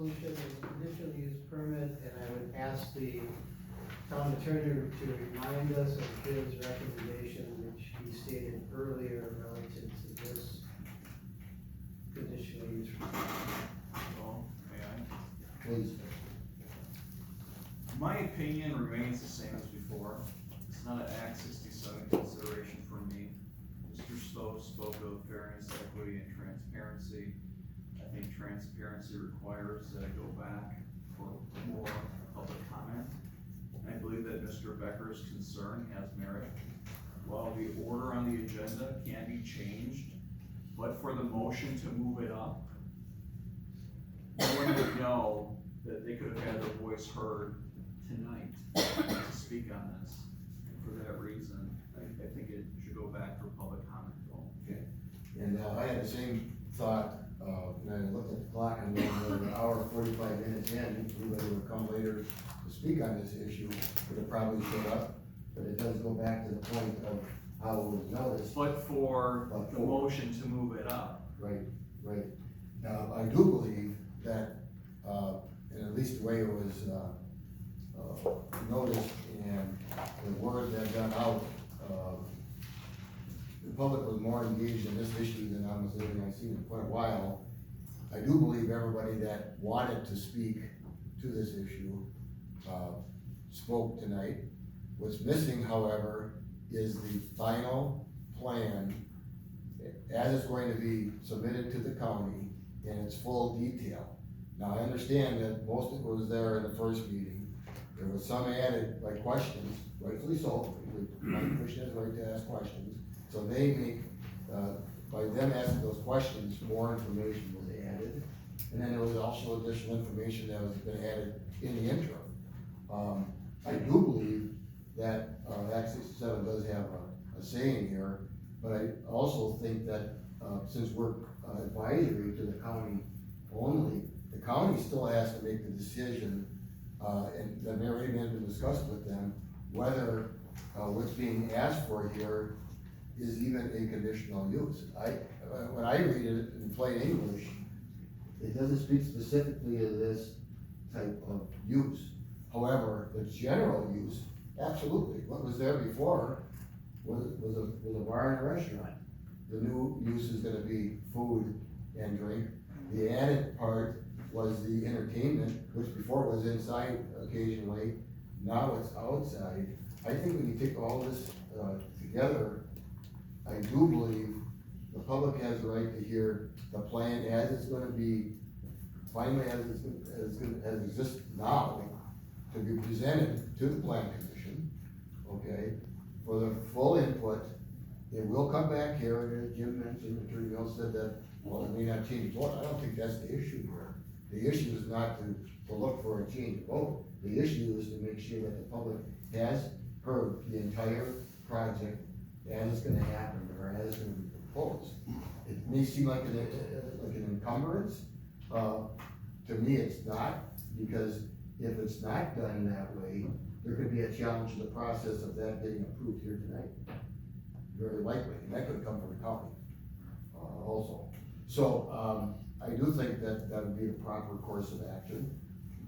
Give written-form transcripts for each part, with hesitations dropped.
resolution is a conditional use permit, and I would ask the town attorney to remind us of his recommendation, which he stated earlier relative to this conditional use. Well, may I? Please. My opinion remains the same as before. It's not an Act 67 consideration for me. Mr. Stowe spoke of fairness, equity, and transparency. I think transparency requires that I go back for more public comment. And I believe that Mr. Becker's concern has merit. While the order on the agenda can be changed, but for the motion to move it up, no one would know that they could have had their voice heard tonight to speak on this. And for that reason, I think it should go back for public comment though. Okay. And I had the same thought, and I looked at the clock and we're an hour, 45 minutes in, anybody would come later to speak on this issue, would have probably showed up, but it does go back to the point of how it was noticed. But for the motion to move it up. Right, right. I do believe that, and at least the way it was, noticed and the word that got out, the public was more engaged in this issue than almost anything I've seen in quite a while. I do believe everybody that wanted to speak to this issue, spoke tonight. What's missing, however, is the final plan as it's going to be submitted to the county in its full detail. Now, I understand that most of it was there in the first meeting. There was some added, like questions, rightfully so, the commission has the right to ask questions. So they make, by them asking those questions, more information was added. And then there was also additional information that was been added in the interim. I do believe that, Act 67 does have a saying here, but I also think that, since we're advisory to the county only, the county still has to make the decision, and that may already been discussed with them, whether, what's being asked for here is even a conditional use. When I read it in plain English, it doesn't speak specifically to this type of use. However, the general use, absolutely. What was there before was a bar and a restaurant. The new use is gonna be food and drink. The added part was the entertainment, which before was inside occasionally, now it's outside. I think when you take all this, together, I do believe the public has the right to hear the plan as it's gonna be, finally as it exists now, to be presented to the plan commission, okay, for the full input. It will come back here, and as Jim mentioned, Attorney Mills said that, well, it may not change the vote. I don't think that's the issue here. The issue is not to look for a change of vote. The issue is to make sure that the public has heard the entire project as it's gonna happen, or as it's gonna be proposed. It may seem like an encumbrance, to me it's not, because if it's not done that way, there could be a challenge to the process of that getting approved here tonight. Very likely, and that could come from the county, also. So, I do think that that would be the proper course of action,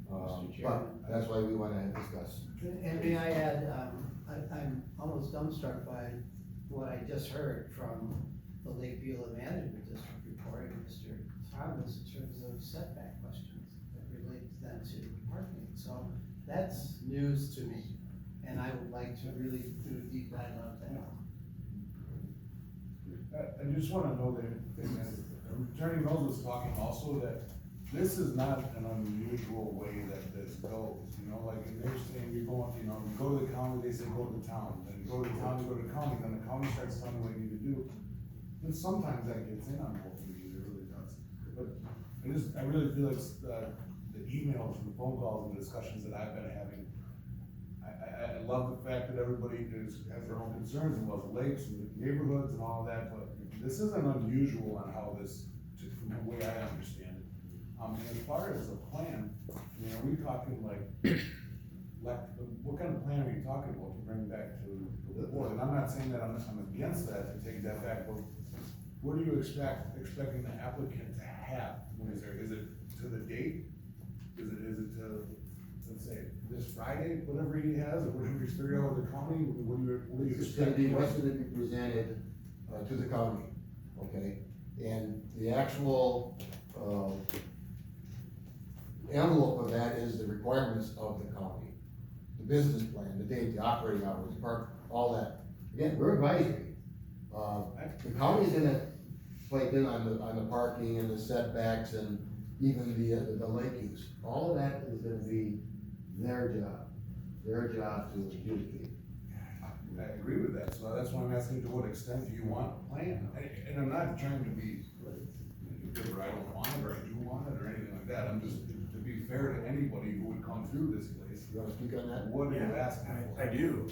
but that's why we wanna discuss. And may I add, I'm almost dumbstruck by what I just heard from the Lake Beulah Management District report, and Mr. Thomas, in terms of setback questions that relate then to parking. So that's news to me, and I would like to really do a deep dive on that. I just wanna know that, Attorney Mills was talking also that this is not an unusual way that this goes, you know, like, they're saying you're going, you know, you go to the county, they say go to the town, then you go to the town, you go to the county, then the county starts telling you what you need to do. And sometimes that gets in on both of these, it really does. But I really feel it's the emails and the phone calls and the discussions that I've been having. I love the fact that everybody has their own concerns about the lakes and the neighborhoods and all of that, but this isn't unusual on how this, from the way I understand it. And as far as the plan, I mean, are we talking like, what kind of plan are you talking about to bring back to the board? And I'm not saying that I'm against that, to take that back, but what are you expecting the applicant to have? Is it to the date? let's say, this Friday, whatever he has, or whatever he's figured out with the county, what do you It's gonna expect? be, what's gonna be presented, to the county, okay? And the actual, envelope of that is the requirements of the county. The business plan, the date, the operating hours, park, all that. Again, we're advisory. The county's gonna play in on the parking and the setbacks and even the lake use. All of that is gonna be their job to adjudicate. I agree with that, so that's why I'm asking, to what extent do you want a plan? And I'm not trying to be, I don't want it, or I do want it, or anything like that, I'm just, to be fair to anybody who would come through this place, You wanna speak on that? what are you asking for? I do.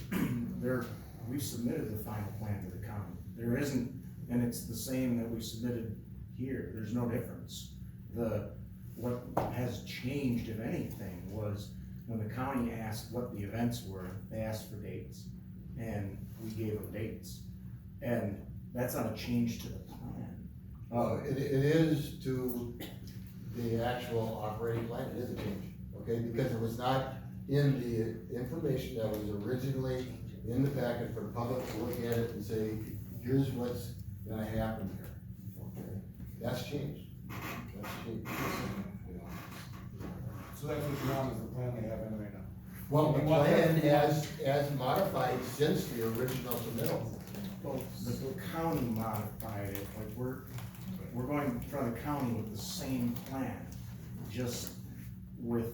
We submitted the final plan to the county. There isn't, and it's the same that we submitted here. There's no difference. What has changed, if anything, was when the county asked what the events were, they asked for dates. And we gave them dates. And that's not a change to the plan. It is to the actual operating plan, it is a change, okay, because it was not in the information that was originally in the packet for the public to look at it and say, here's what's gonna happen here, okay? That's changed, So that's what you're on, is the plan they have in right now? Well, the plan as modified since the original submittal. Well, the county modified it, like we're going in front of the county with the same plan, just with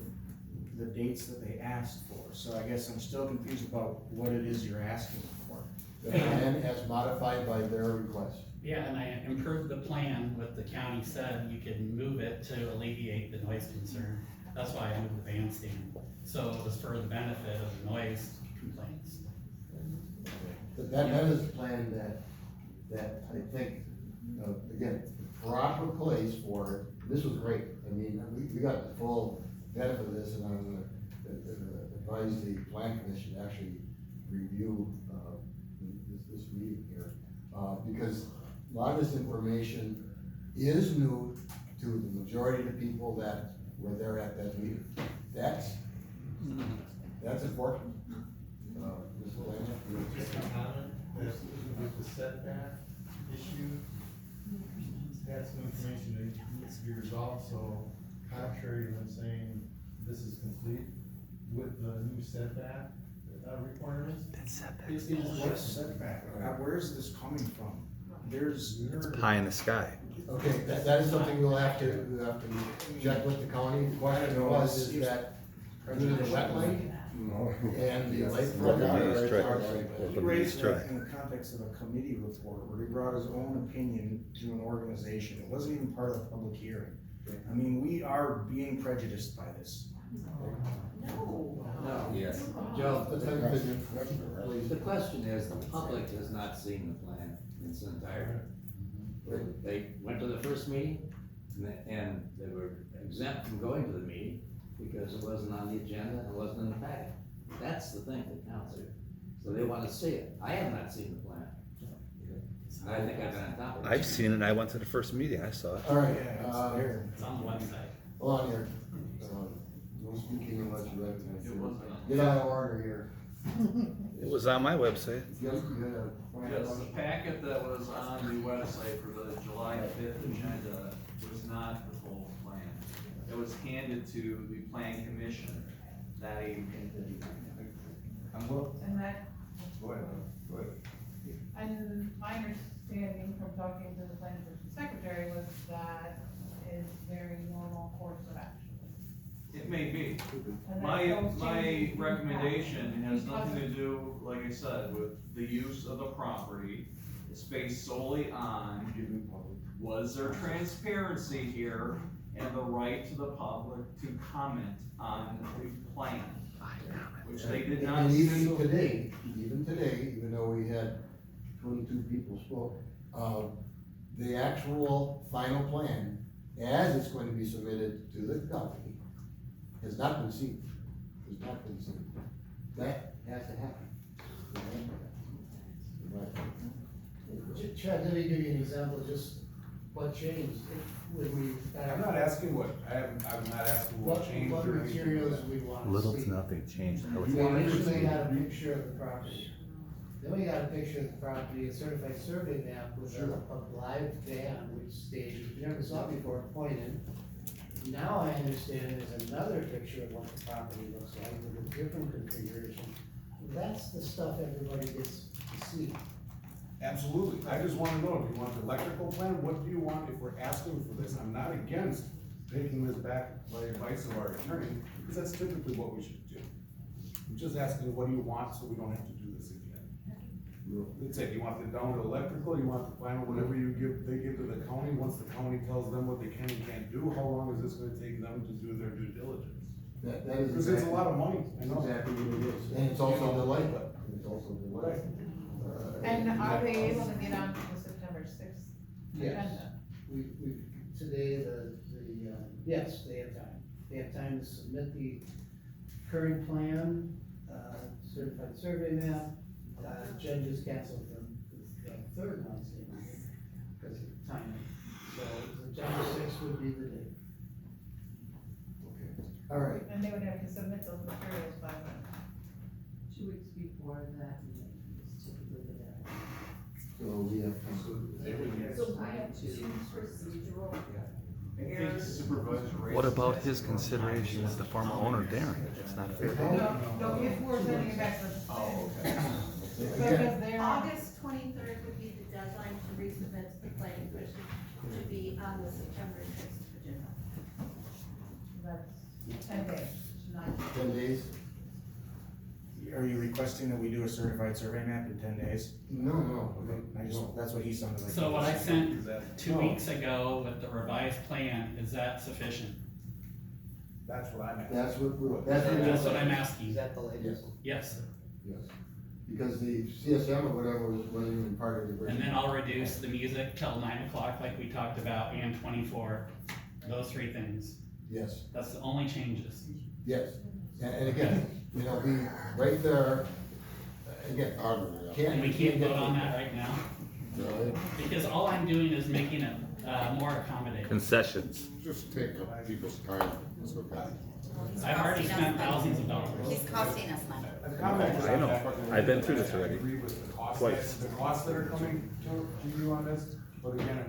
the dates that they asked for. So I guess I'm still confused about what it is you're asking for. The plan as modified by their request. Yeah, and I improved the plan, what the county said, you can move it to alleviate the noise concern. That's why I moved the bandstand, so it was for the benefit of the noise complaints. But that is a plan that I think, again, the proper place for it. This was great. I mean, we got the full benefit of this, and I'm gonna advise the plan commission to actually review, this meeting here. Because a lot of this information is new to the majority of the people that were there at that meeting. That's important. Ms. Lana? Just a comment, with the setback issue, had some information that needs to be resolved, so contrary to them saying this is complete with the new setback requirements. It is What's what setback? Where's this coming from? There's. Pie in the sky. Okay, that is something we'll have to check with the county. The question was, is that due to the wetland and the lakefront? He raised it in the context of a committee report where he brought his own opinion to an organization. It wasn't even part of the public hearing. I mean, we are being prejudiced by this. No. Yes. Joe, please. The question is, the public has not seen the plan in its entirety. They went to the first meeting, and they were exempt from going to the meeting because it wasn't on the agenda and it wasn't in the packet. That's the thing that counts here. So they wanna see it. I have not seen the plan. I think I've been on top of it. I've seen it, and I went to the first meeting, I saw it. All right, Yeah, it's there. It's on the website. hold on here. No speaking unless you recognize. It wasn't on. Get out of order here. It was on my website. You got a plan? Yes, the packet that was on the website for the July 5th agenda was not the full plan. It was handed to the plan commission that evening. And that, Go ahead, go ahead. and my understanding from talking to the planning commission secretary was that is very normal course of action. It may be. And that My those changes recommendation has because nothing to of- do, like I said, with the use of the property. It's based solely on, was there transparency here and the right to the public to comment on the plan? Which they did not. And even today, even though we had 22 people spoke, the actual final plan, as it's going to be submitted to the company, has not been seen. That has to happen. Chad, let me give you an example, just what changed when we got? I'm not asking I'm not asking what changed What or anything. materials we want to see? Little to nothing changed. I would We say. initially got a picture of the property. Then we got a picture of the property, a certified survey map with a live van, which stage we never saw before, pointed. Now I understand there's another picture of what the property looks like with a different configuration. That's the stuff everybody gets to see. Absolutely, I just wanna know, do you want the electrical plan, what do you want if we're asking for this? I'm not against taking this back by advice of our attorney, because that's typically what we should do. I'm just asking, what do you want, so we don't have to do this again? That's it, you want the down to electrical, you want the final, whatever they give to the county, once the county tells them what they can and can't do, how long is this gonna take them to do their due diligence? That is Because it's a lot of money, I That's know. exactly what it is, and it's also delayed, it's also delayed. And are they able to get on to the September sixth Yes. agenda? We, today, yes, they have time. They have time to submit the current plan, certified survey map. Jen just canceled the third Wednesday meeting because of timing. So September sixth would be the date. Okay. All right, And they would have to submit those materials by when? 2 weeks before that meeting is typically the deadline. So we have, So we have two procedural I think errors. supervisor. What about his consideration as the former owner, Darren? It's not fair. No, if we're sending it back to the Oh, planning. okay. Because they're, August 23rd would be the deadline to resubmit to the planning commission to be on the September 6th agenda. that's 10 days, not 10 days? Are you requesting that we do a certified survey map in 10 days? No. I just, that's what he sounded like. So what I sent Is that- 2 weeks ago with the revised plan, is that sufficient? That's what I'm asking. That's what, That's what I'm is asking. that the latest? Yes, Yes, because the CSM or whatever wasn't even part of the original. and then I'll reduce the music till 9 o'clock like we talked about, and 24. Those 3 things. Yes, That's the only changes. yes, and again, you know, be right there, again. And we can't vote on that right now, Right. because all I'm doing is making it more accommodating. Concessions. Just take up people's time, it's okay. I've already spent thousands of dollars. He's costing us money. I've commented I on know. that, but I've been through this I already. agree with the costs, Twice. the costs that are coming to you on this, but again,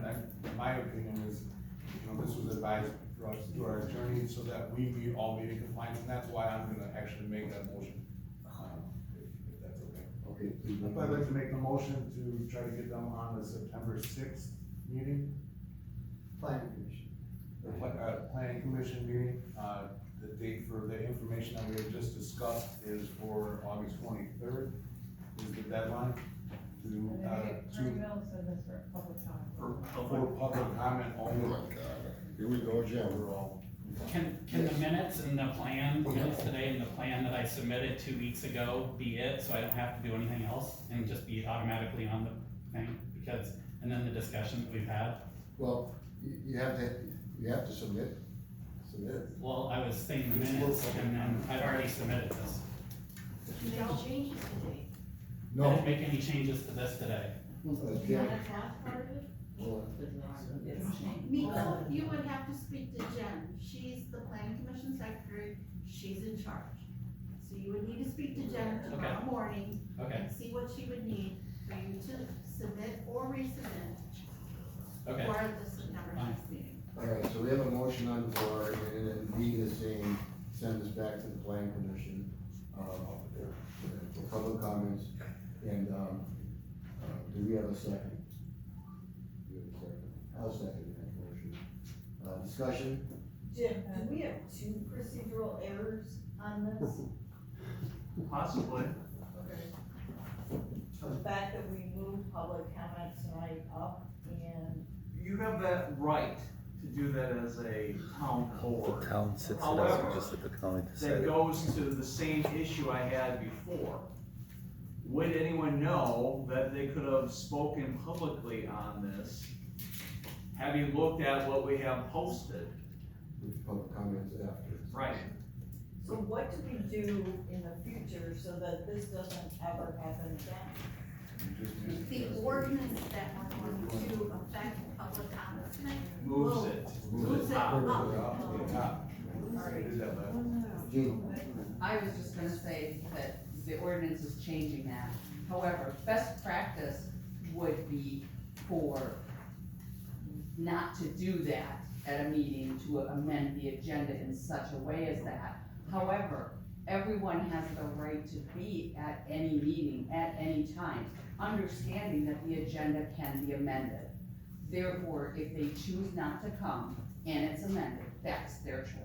my opinion is, you know, this was advised for us through our attorney, so that we meet all meeting compliance, and that's why I'm gonna actually make that motion. If that's okay. Okay, please. I'd like to make a motion to try to get them on the September 6th meeting, Planning commission. the planning commission meeting. The date for the information that we had just discussed is for August 23rd, is the deadline And to, then Attorney Mills said this for public comment. for public comment Oh only. my God, here we go again. Can the minutes and the plan, minutes today and the plan that I submitted 2 weeks ago be it, so I don't have to do anything else and just be automatically on the thing? Because, and then the discussion that we've had, Well, you have to submit it. well, I was saying the minutes and then I've already submitted this. They all changes today. I No. didn't make any changes to this today. Jen, that part of it? well, Miko, you would have to speak to Jen. She's the planning commission secretary. She's in charge. So you would need to speak to Jen tomorrow Okay. morning Okay, and see what she would need for you to submit or resubmit okay. for the September Fine. 6th meeting. all right, so we have a motion on the floor, and then B is saying, send this back to the plan commission, for public comments, and, do we have a second? Do we have a second? I'll second that motion. Discussion? Jim, do we have 2 procedural errors on this? Possibly. The fact that we moved public comment tonight up and You have that right to do that as a town board. The town sits it However, out, just let the county That decide. goes to the same issue I had before. Would anyone know that they could have spoken publicly on this? Have you looked at what we have posted? With public comments after. Right. so what do we do in the future so that this doesn't ever happen again? The ordinance that we're going to affect public comments tonight. Moves it. Moves it up. Gene, I was just gonna say that the ordinance is changing that. However, best practice would be for not to do that at a meeting, to amend the agenda in such a way as that. However, everyone has the right to be at any meeting, at any time, understanding that the agenda can be amended. Therefore, if they choose not to come and it's amended, that's their choice.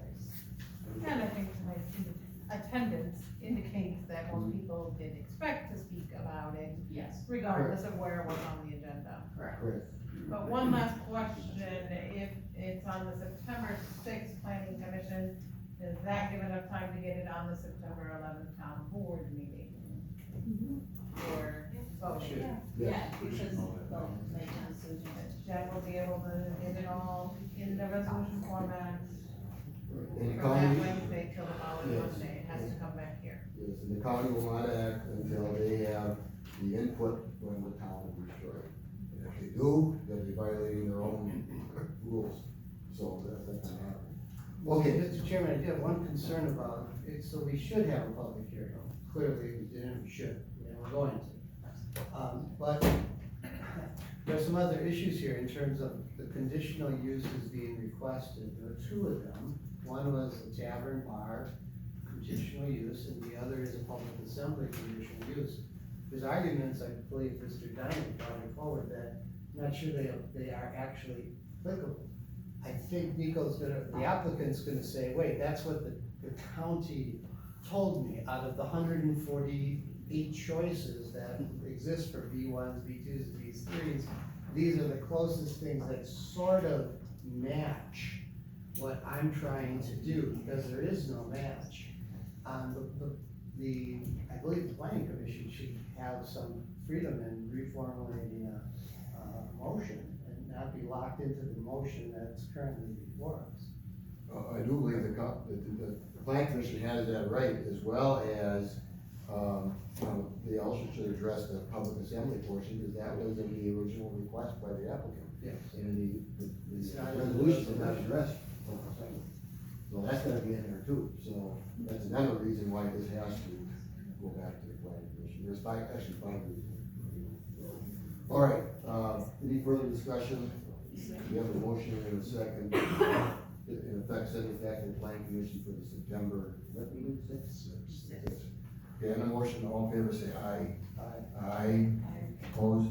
And I think tonight's attendance indicates that most people did expect to speak about it, Yes, regardless of where it was on the agenda. correct. Chris, But one last question, if it's on the September sixth planning commission, does that give enough time to get it on the September 11th town board meeting? Or voting? yes, because they'll make a decision. Jen will be able to get it all in the resolution format and the from that county, Wednesday till the following Yes. Monday, it has to come back here. yes, and the county will not act until they have the input from the town of Detroit. And if they do, they'll be violating their own rules, so that's not gonna happen. Okay, Mr. Chairman, I do have one concern about it, so we should have a public hearing. Clearly, we didn't, we should, and we're going to. But there's some other issues here in terms of the conditional uses being requested. There are two of them. One was a tavern bar, conditional use, and the other is a public assembly conditional use. There's arguments, I believe Mr. Diamond brought forward, that I'm not sure they are actually applicable. I think the applicant's gonna say, wait, that's what the county told me, out of the 148 choices that exist for B1s, B2s, and B3s, these are the closest things that sort of match what I'm trying to do, because there is no match. I believe the planning commission should have some freedom in reformulating a motion and not be locked into the motion that's currently before us. I do believe the plan commission has that right, as well as, they also should address the public assembly portion, because that was in the original request by the applicant. Yes. And It's the not in the resolution did not resolution. address public assembly. So that's gonna be in there too, so that's another reason why this has to go back to the planning commission. There's actually five reasons. All right, any further discussion? We have a motion and a second. In effect, send it back to the planning commission for the September, what meeting, six? Okay, on the motion, all in favor, say aye. Aye. Opposed?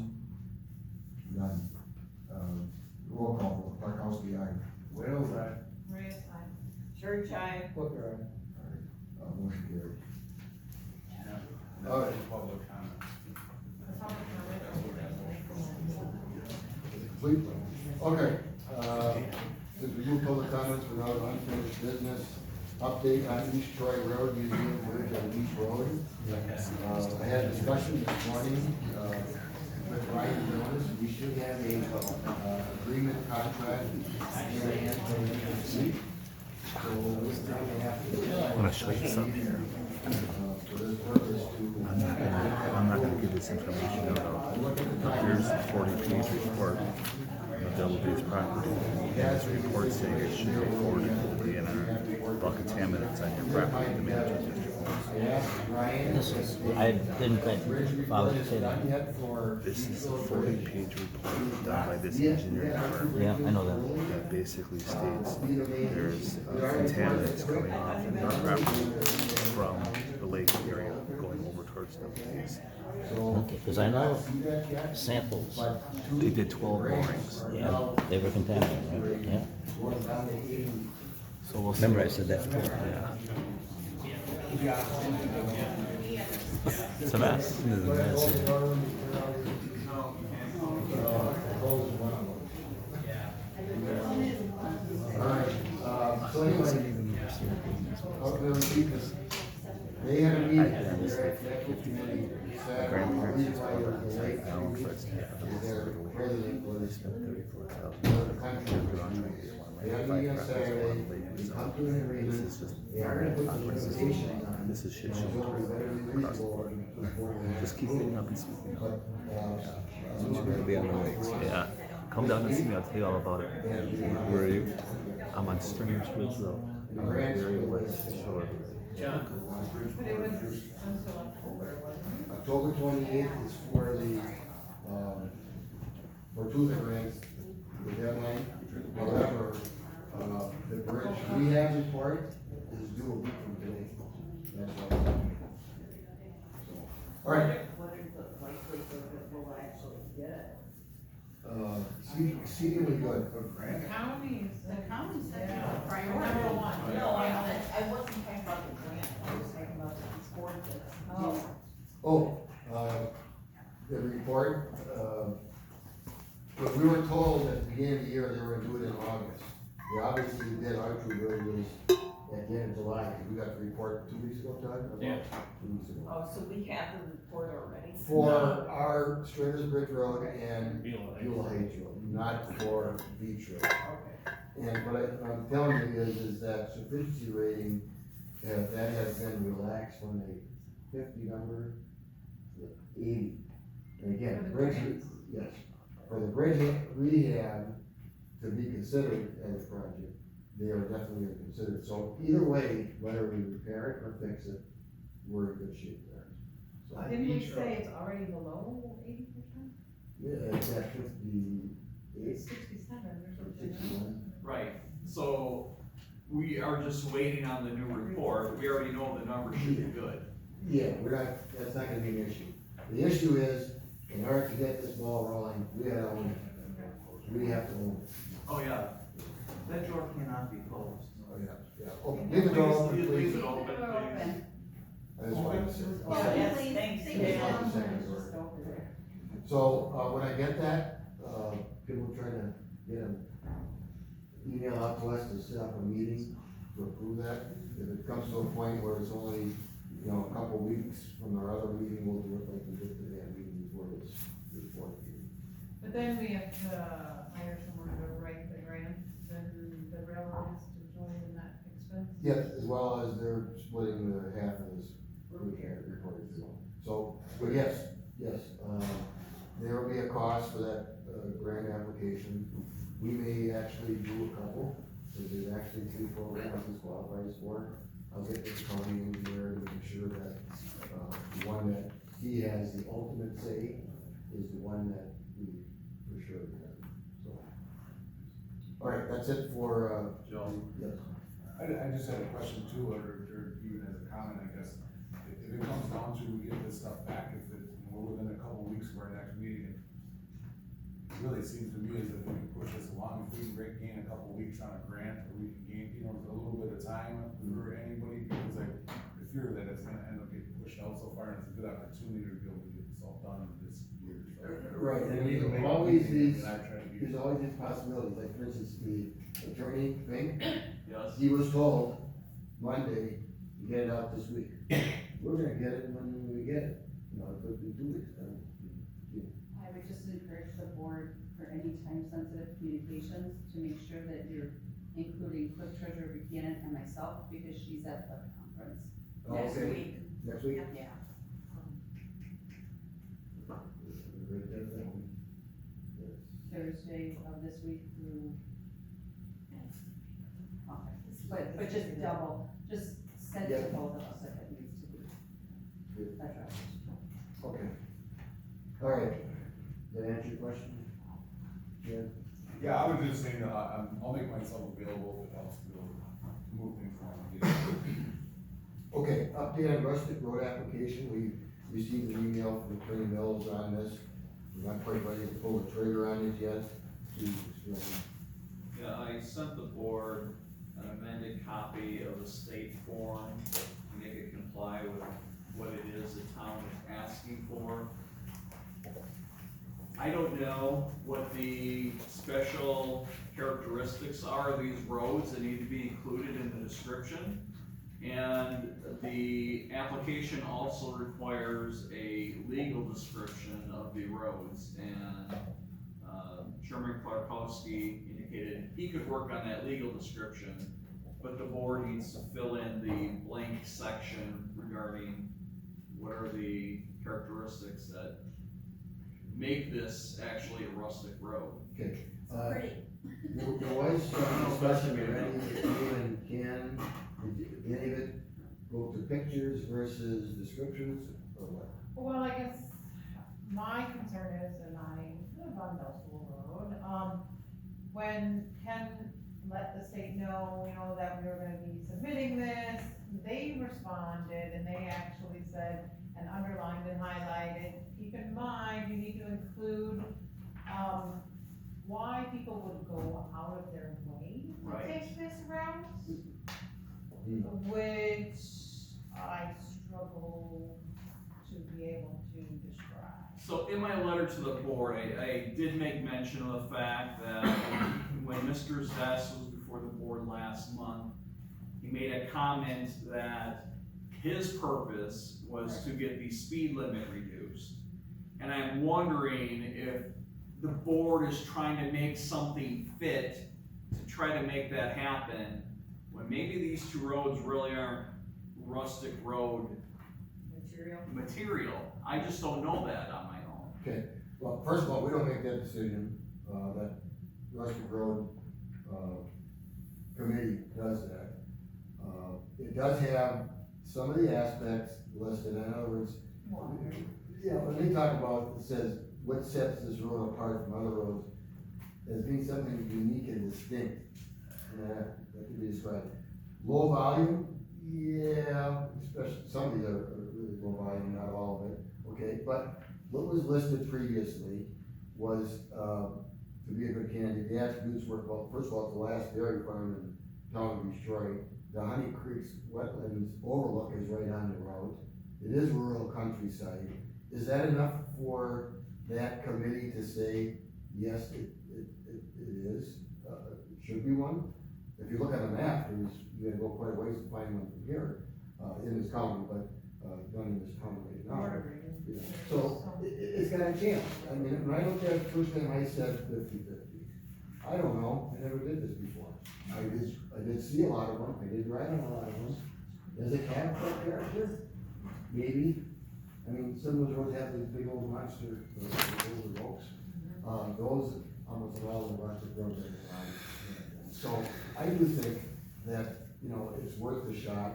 None. Roll call, Parkowski, aye. Wales, I. Maria's aye. Church, I. Booker, Motion carried. Yeah. All right. Public comment. The public comment. Complete? Okay, since we do public comments, we're now on unfinished business. Update on East Troy Road, Museum Bridge on East Road. I had a discussion this morning, with Ryan Jones. We should have a, agreement contract in the hand for the end of the week. So this time we have to. I'm gonna show you something here. For this purpose to. I'm not gonna give this information out. Here's the 40-page report of Double B's property. And this report saying it should be forwarded to the DNR about contaminants on your property, the management district. This is, I didn't quite follow This is a 40-page report done by this engineering firm. Yeah, I know that. That basically states there's contaminants coming off of your property from the lake area going over towards Double B's. Okay, because I know samples. They did 12 borings. Yeah, they were contaminated, right? Yeah. So we'll see. Remember I said that before? Yeah. It's a mess. It's a mess. Alright, so anyway, They had a meeting. I had this like 50 feet. My grandparents used to go back and I don't trust it. Their president was Spent $34,000. another country. They had a meeting on Saturday, we come to an agreement, they are gonna put some limitations on. This is shit show. Until we better release board before we- Just keep getting up and speaking. But, I'm gonna be on the lakes. Yeah. Come down and see me, I'll tell you all about it. Where are you? I'm on Stringers Ridge Road. I'm on the very west shore. But it was until October, wasn't it? October 28th is for the, for Tuesday grants, the deadline. However, the bridge rehab report is due a week from today. That's all. All right. What is the likelihood that we'll actually get Exceedingly good. The counties. The county said Yeah. it's a priority. Number one. No, I wasn't talking about the grant, I was talking about the board that's. The report, but we were told at the beginning of the year they were gonna do it in August. They obviously did our two villages at the end of July, 'cause we got the report 2 weeks ago, Todd? About Yeah. 2 weeks ago. Oh, so we have the report already? For our Stringers Bridge Road and Beulah Heights. Beulah Heights Road, not for Beach Road. Okay. And what I'm telling you is that sufficiency rating, that has been relaxed from a 50 number to 80. And again, For the bridge, grants? yes, for the bridge rehab to be considered as a project, they are definitely considered. So either way, whether we repair it or fix it, we're in good shape there. So, Didn't we say it's already below 80%? yeah, it's at 58, 67 or something. 61. Right, so we are just waiting on the new report, we already know the numbers should be good. Yeah, we're not, that's not gonna be an issue. The issue is, in order to get this ball rolling, we gotta own it. We have to own it. Oh, yeah, that door cannot be closed. Oh, yeah, yeah. Oh, leave the door open, Please, please. leave it open, please. I just wanted to say. Yeah, Yes, please, thanks, thank Dale. you. Just over there. So, when I get that, people try to get an email out to us to set up a meeting to approve that. If it comes to a point where it's only, a couple weeks from our other meeting, we'll do it like we did today, a meeting before this report meeting. But then we have to hire someone to write the grant, then the railroad has to join in that expense. Yes, as well as they're splitting the half of this report as well. So, but yes, there will be a cost for that, grant application. We may actually do a couple, because there's actually 3 programs this qualifies for. I'll get with the county engineer to make sure that, the one that he has the ultimate say is the one that we for sure get, so. All right, that's it for, Joe? yes. I just had a question too, or even as a comment, I guess. If it comes down to we get this stuff back, if we're within a couple weeks of our next meeting, it really seems to me as if we can push this along, if we can gain a couple weeks on a grant, or we can gain, a little bit of time for anybody, because I fear that it's gonna end up getting pushed out so far, and it's a good opportunity to be able to get this all done this year, so. Right, and We can make there's always it, these, and I try to be- there's always these possibilities, like for instance, the attorney thing, Yes. he was told Monday, you get it out this week. We're gonna get it when we get it, it could be 2 weeks, then. I would just encourage the board for any time-sensitive communications to make sure that you're including Clerk Treasurer Buchanan and myself, because she's at the conference next Okay. week. Next week? Yeah. Right there, then. Thursday of this week through. Okay, but just double, just send it to both of us if it needs to be. Good. addressed. Okay. All right, did that answer your question? Jen? Yeah, I was just saying, I'll make myself available if it helps to move things along. Okay, update on rustic road application, we received an email from Attorney Mills on this. We're not quite ready to pull the trigger on it yet. Please explain. Yeah, I sent the board an amended copy of the state form to make it comply with what it is the town is asking for. I don't know what the special characteristics are of these roads that need to be included in the description. And the application also requires a legal description of the roads, and, Chairman Clarkowski indicated he could work on that legal description, but the board needs to fill in the blank section regarding what are the characteristics that make this actually a rustic road. Okay. Pretty. There was some discussion already with you and Ken, did any of it go to pictures versus descriptions, or what? Well, I guess my concern is, and I live on Bellspool Road, when Ken let the state know, that we were gonna be submitting this, they responded and they actually said, and underlined and highlighted, keep in mind, you need to include, why people would go out of their way to Right. take this route, which I struggle to be able to describe. So in my letter to the board, I did make mention of the fact that when Mr. Zess was before the board last month, he made a comment that his purpose was to get the speed limit reduced. And I'm wondering if the board is trying to make something fit to try to make that happen, when maybe these two roads really aren't rustic road material. I just don't know that on my own. Okay, well, first of all, we don't make that decision, that Rustic Road, committee does that. It does have some of the aspects listed, in other words, yeah, when they talk about, it says, what sets this road apart from other roads as being something unique and distinct. That could be described. Low volume, yeah, especially, some of these are really low volume, not all of it, okay, but what was listed previously was, to be a good candidate, the attributes were, well, first of all, it's the last dairy farm in town of Detroit. The Honey Creek's wetlands overlook is right on the road. It is rural countryside. Is that enough for that committee to say, yes, it is, it should be one? If you look at the map, you gotta go quite a ways to find one from here, in this county, but, not in this county right now. Yeah. So, it's got a chance. I mean, when I looked at it first time, I said 50-50. I don't know, I never did this before. I did see a lot of them, I did ride on a lot of them. Does it have that character? Maybe. I mean, some of those roads have these big old monster, those oaks. Those, almost all the rustic roads are around. So, I do think that, it's worth a shot.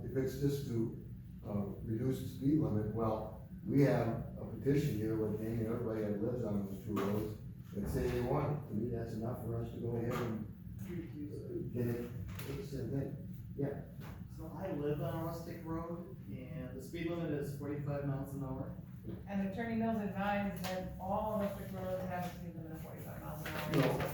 If it's just to, reduce the speed limit, well, we have a petition here with naming everybody that lives on those two roads that say they want it. To me, that's enough for us to go ahead and get it, fixed and then, yeah. So I live on a rustic road, and the speed limit is 45 miles an hour. And Attorney Mills advised that all electric roads have a speed limit of 45 miles an hour. No.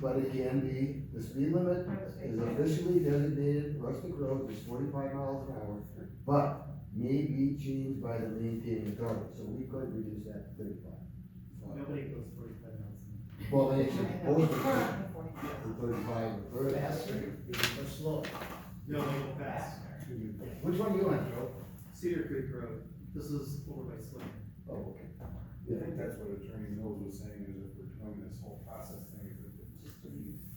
But it can be, the speed limit is officially designated, rustic roads is 45 miles an hour, but may be changed by the maintaining authority, so we could reduce that to 35. Nobody goes 45 miles an hour. Well, then it should be posted It's currently 45. for 35 or 30. Faster or slower? No, they go fast. Which one you on, Joe? Cedar Creek Road, this is over by Slim. Oh, okay. I think that's what Attorney Mills was saying, is if we're doing this whole process thing,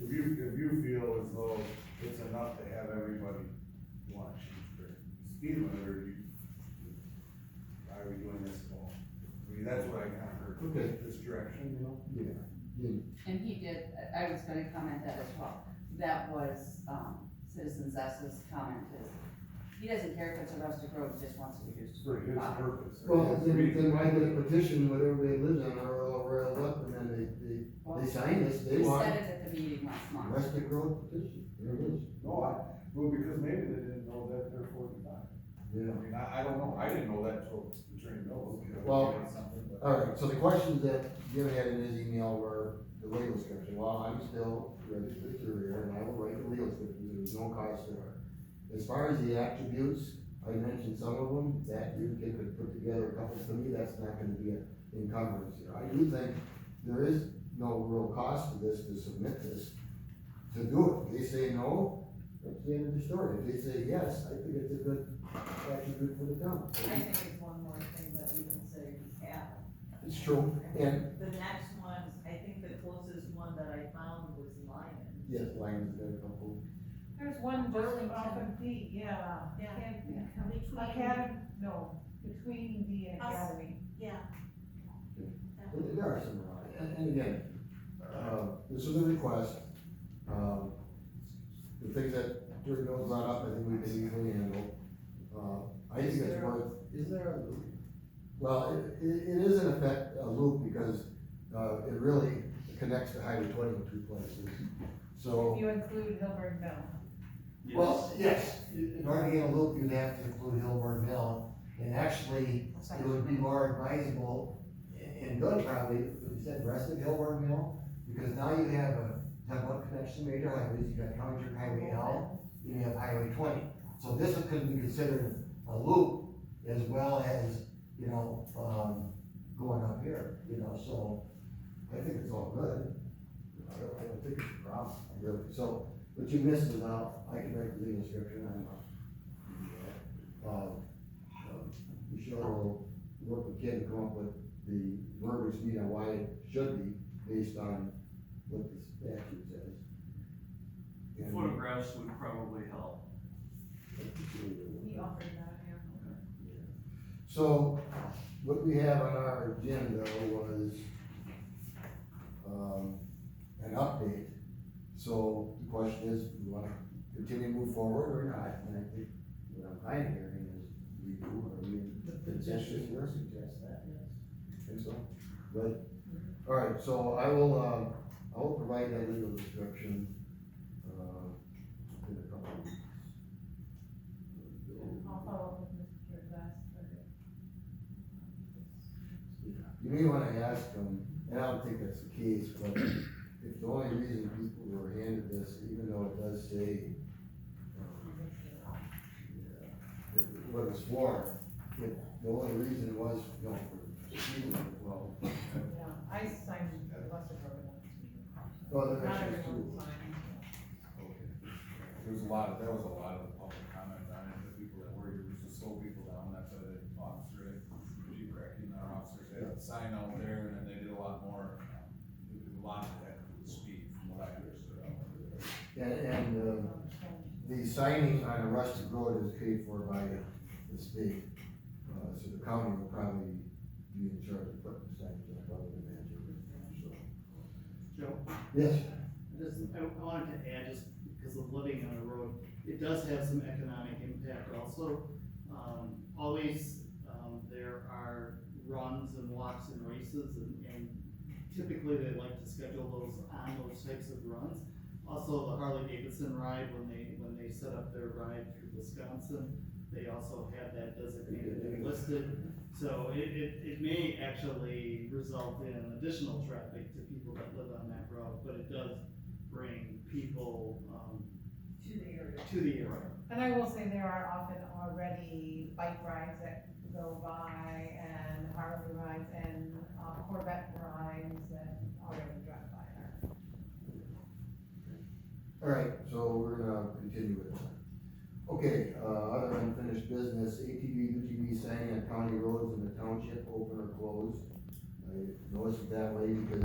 if you feel as though it's enough to have everybody watch the speed limit, or why are we doing this at all? I mean, that's what I kind of heard, Okay. this direction, Yeah. And he did, I was gonna comment that as well. That was, Citizen Zest's comment is, he doesn't care if it's a rustic road, he just wants to reduce. For his purpose. Well, then why did a petition, what everybody lives on, or up, and then they sign this, they We want said it at the meeting last month. rustic road petition, there it is. No, well, because maybe they didn't know that they're 45. Yeah. I mean, I don't know, I didn't know that until Attorney Mills. Well, something, but. All right, so the questions that Jim had in his email were the legal description. Well, I'm still registered surveyor, and I will write the legal description, there's no cost there. As far as the attributes, I mentioned some of them, that you could put together a couple, to me, that's not gonna be an encumbrance here. I do think there is no real cost to this, to submit this, to do it. They say no, that's the end of the story. If they say yes, I think it's a good attribute for the town. I think it's one more thing that we can say we have. It's true, and, The next one, I think the closest one that I found was Lyman. yes, Lyman's got a couple. There's one just off of D, yeah. Yeah. Academy, between D and Us. Academy. Yeah. There are some around, and again, this is a request, the things that Dirk Mills brought up, I think we can easily handle. I think it's worth, Is there a loop? well, it is in effect a loop, because, it really connects to Highway 20 in two places. So, If you include Hilbert Mill. well, yes, in order to get a loop, you'd have to include Hillborn Mill, and actually, it would be more advisable and good probably, if you said rest of Hillborn Mill, because now you have one connection to major highways, you got County Road Highway L, you have Highway 20. So this could be considered a loop as well as, you know, going up here, you know, so I think it's all good. I don't think it's a problem, really. So, what you missed is, I can write the legal description, Michelle will work with Ken to come up with the verbiage needed on why it should be based on what the statute says. And- Photographs would probably help. He offered that, yeah. So, what we have on our agenda was, an update. So, the question is, do we wanna continue to move forward or not? And I think what I'm kind of hearing is we do, or we. The petition would suggest that, yes. Think so? Good. All right, so I will provide that legal description, in a couple of weeks. I'll follow up with Mr. Glassberg. You may wanna ask them, and I don't think that's the case, but if the only reason people were handed this, even though it does say, what it's for, if the only reason was, you know, for speeding, well, Yeah, I signed the lesser program. well, that Not makes sense everyone too. signed. There was a lot of the public comment on it, the people that were, here was to slow people down, that's why the officer, Chief Cracky, our officers had a sign out there, and then they did a lot more, a lot of that with speed, from what I understood out there. And, the signing on a rustic road is paid for by the state, so the county will probably be in charge of putting the signs up, I would imagine, so. Joe, Yes, I wanted to add, just because of living on the road, it does have some economic impact also. Always, there are runs and walks and races, and typically they like to schedule those on those types of runs. Also, the Harley Davidson ride, when they set up their ride through Wisconsin, they also have that designated and listed. So it may actually result in additional traffic to people that live on that road, but it does bring people, to the area. And I will say there are often already bike rides that go by, and Harley rides, and Corvette rides that already drive by there. all right, so we're gonna continue with that. Okay, other unfinished business, ATV, UTV signing on county roads in the township, open or closed. I noticed it that way because